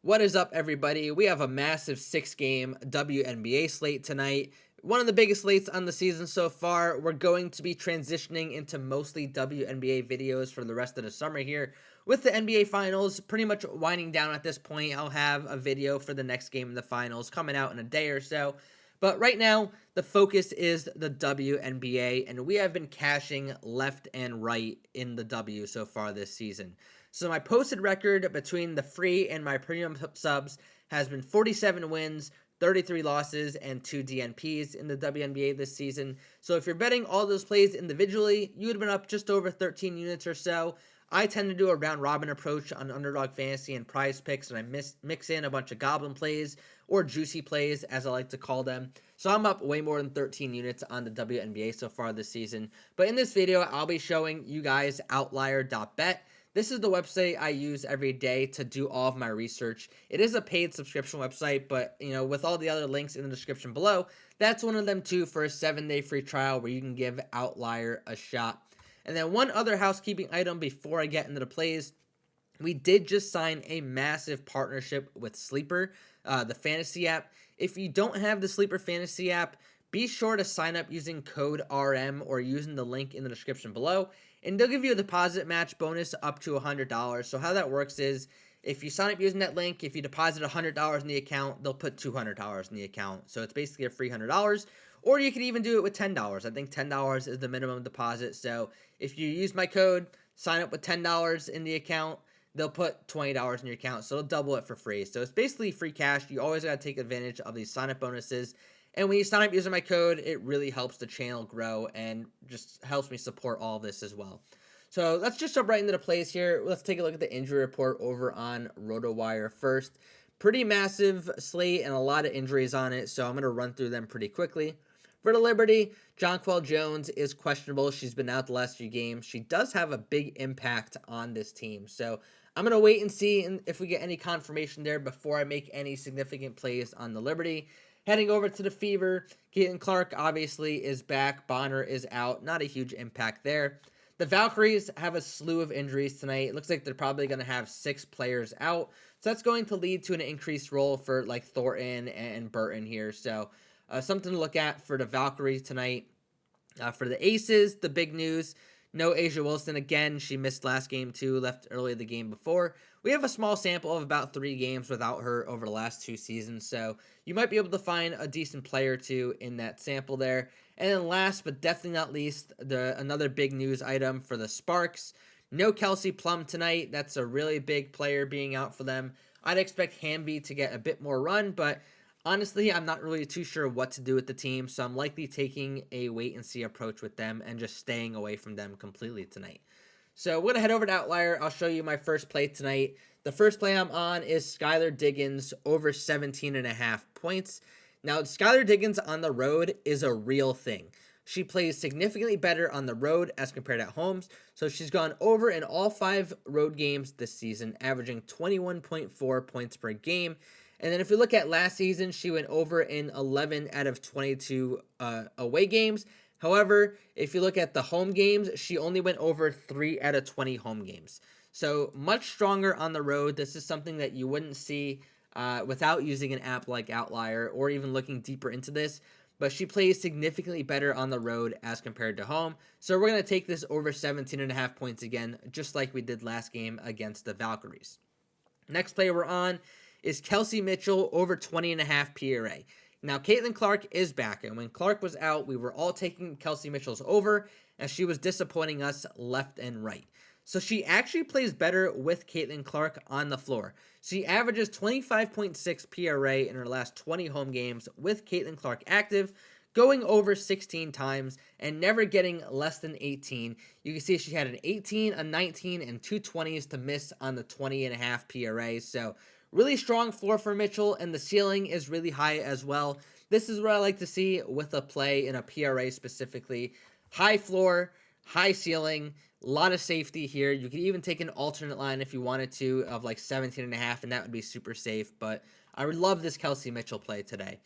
What is up, everybody? We have a massive 6-game WNBA slate tonight. One of the biggest slates on the season so far. We're going to be transitioning into mostly WNBA videos for the rest of the summer here. With the NBA Finals pretty much winding down at this point, I'll have a video for the next game in the Finals coming out in a day or so. But right now, the focus is the WNBA, and we have been cashing left and right in the W so far this season. So my posted record between the free and my premium subs has been 47 wins, 33 losses, and 2 DNPs in the WNBA this season. So if you're betting all those plays individually, you would have been up just over 13 units or so. I tend to do a round robin approach on Underdog Fantasy and Prize Picks, and I mix in a bunch of goblin plays or juicy plays, as I like to call them. So I'm up way more than 13 units on the WNBA so far this season. But in this video, I'll be showing you guys Outlier.bet. This is the website I use every day to do all of my research. It is a paid subscription website, but with all the other links in the description below, that's one of them too for a 7-day free trial where you can give Outlier a shot. And then one other housekeeping item before I get into the plays. We did just sign a massive partnership with Sleeper, the fantasy app. If you don't have the Sleeper fantasy app, be sure to sign up using code RM or using the link in the description below, and they'll give you a deposit match bonus up to $100. So how that works is, if you sign up using that link, if you deposit $100 in the account, they'll put $200 in the account. So it's basically a free $100. Or you could even do it with $10. I think $10 is the minimum deposit. So if you use my code, sign up with $10 in the account, they'll put $20 in your account. So they'll double it for free. So it's basically free cash. You always got to take advantage of these sign-up bonuses. And when you sign up using my code, it really helps the channel grow and just helps me support all this as well. So let's just jump right into the plays here. Let's take a look at the injury report over on RotoWire first. Pretty massive slate and a lot of injuries on it, so I'm going to run through them pretty quickly. For the Liberty, Jonquel Jones is questionable. She's been out the last few games. She does have a big impact on this team, so I'm going to wait and see if we get any confirmation there before I make any significant plays on the Liberty. Heading over to the Fever, Caitlin Clark obviously is back. Bonner is out. Not a huge impact there. The Valkyries have a slew of injuries tonight. It looks like they're probably going to have 6 players out. So that's going to lead to an increased role for like Thornton and Burton here. So something to look at for the Valkyries tonight. For the Aces, the big news. No Asia Wilson again. She missed last game too, left early the game before. We have a small sample of about 3 games without her over the last 2 seasons, so you might be able to find a decent player or two in that sample there. And then last but definitely not least, another big news item for the Sparks. No Kelsey Plum tonight. That's a really big player being out for them. I'd expect Hamby to get a bit more run, but honestly, I'm not really too sure what to do with the team, so I'm likely taking a wait-and-see approach with them and just staying away from them completely tonight. So we're going to head over to Outlier. I'll show you my first play tonight. The first play I'm on is Skylar Diggins over 17.5 points. Now, Skylar Diggins on the road is a real thing. She plays significantly better on the road as compared at home, so she's gone over in all 5 road games this season, averaging 21.4 points per game. And then if we look at last season, she went over in 11 out of 22 away games. However, if you look at the home games, she only went over 3 out of 20 home games. So much stronger on the road. This is something that you wouldn't see without using an app like Outlier or even looking deeper into this. But she plays significantly better on the road as compared to home. So we're going to take this over 17.5 points again, just like we did last game against the Valkyries. Next play we're on is Kelsey Mitchell over 20.5 PRA. Now, Caitlin Clark is back, and when Clark was out, we were all taking Kelsey Mitchell's over, and she was disappointing us left and right. So she actually plays better with Caitlin Clark on the floor. She averages 25.6 PRA in her last 20 home games with Caitlin Clark active, going over 16 times and never getting less than 18. You can see she had an 18, a 19, and 2 20s to miss on the 20.5 PRA. So really strong floor for Mitchell, and the ceiling is really high as well. This is what I like to see with a play in a PRA specifically. High floor, high ceiling, a lot of safety here. You could even take an alternate line if you wanted to of like 17.5, and that would be super safe. But I would love this Kelsey Mitchell play today.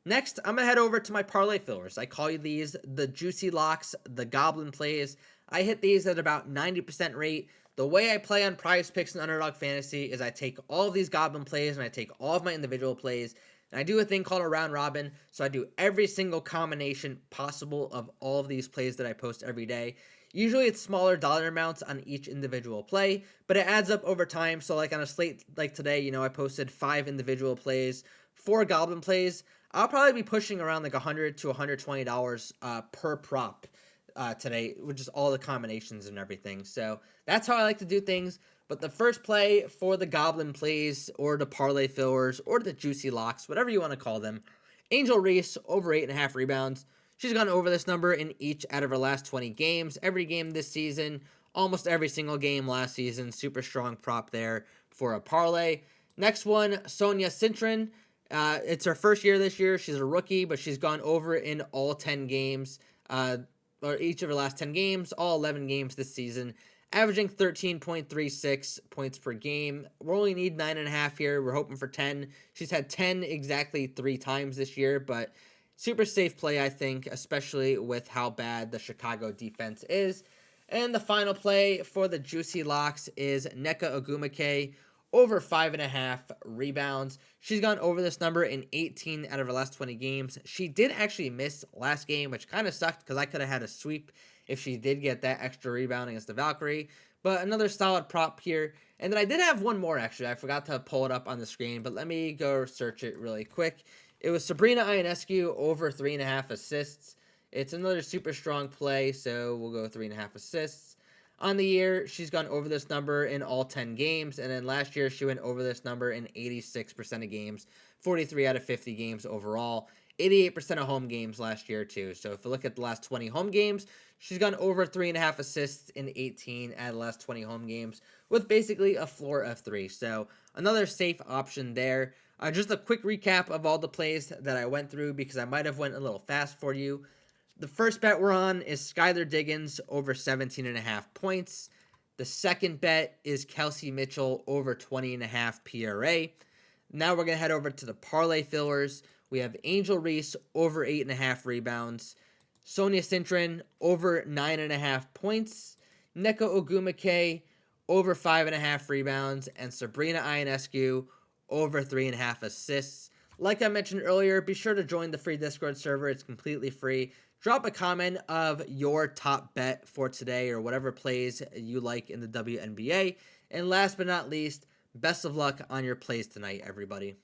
Next, I'm going to head over to my parlay fillers. I call you these the juicy locks, the goblin plays. I hit these at about 90% rate. The way I play on Prize Picks and Underdog Fantasy is I take all of these Goblin plays and I take all of my individual plays and I do a thing called a round robin. So I do every single combination possible of all of these plays that I post every day. Usually it's smaller dollar amounts on each individual play, but it adds up over time. So like on a slate like today, I posted 5 individual plays, 4 Goblin plays. I'll probably be pushing around like $100 to $120 per prop today, which is all the combinations and everything. So that's how I like to do things. But the first play for the Goblin plays or the parlay fillers or the juicy locks, whatever you want to call them, Angel Reese over 8.5 rebounds. She's gone over this number in each out of her last 20 games. Every game this season, almost every single game last season. Super strong prop there for a parlay. Next one, Sonia Cintron. It's her first year this year. She's a rookie, but she's gone over in all 10 games, or each of her last 10 games, all 11 games this season, averaging 13.36 points per game. We only need 9.5 here. We're hoping for 10. She's had 10 exactly 3 times this year, but super safe play, I think, especially with how bad the Chicago defense is. And the final play for the juicy locks is Nneka Ogwumike over 5.5 rebounds. She's gone over this number in 18 out of her last 20 games. She did actually miss last game, which kind of sucked because I could have had a sweep if she did get that extra rebound against the Valkyrie. But another solid prop here. And then I did have one more, actually. I forgot to pull it up on the screen, but let me go search it really quick. It was Sabrina Ionescu over 3.5 assists. It's another super strong play, so we'll go 3.5 assists. On the year, she's gone over this number in all 10 games, and then last year she went over this number in 86% of games, 43 out of 50 games overall, 88% of home games last year too. So if you look at the last 20 home games, she's gone over 3.5 assists in 18 out of the last 20 home games with basically a floor of 3. So another safe option there. Just a quick recap of all the plays that I went through because I might have went a little fast for you. The first bet we're on is Skylar Diggins over 17.5 points. The second bet is Kelsey Mitchell over 20.5 PRA. Now we're going to head over to the parlay fillers. We have Angel Reese over 8.5 rebounds. Sonia Cintron over 9.5 points. Nneka Ogwumike over 5.5 rebounds. And Sabrina Ionescu over 3.5 assists. Like I mentioned earlier, be sure to join the free Discord server. It's completely free. Drop a comment of your top bet for today or whatever plays you like in the WNBA. And last but not least, best of luck on your plays tonight, everybody.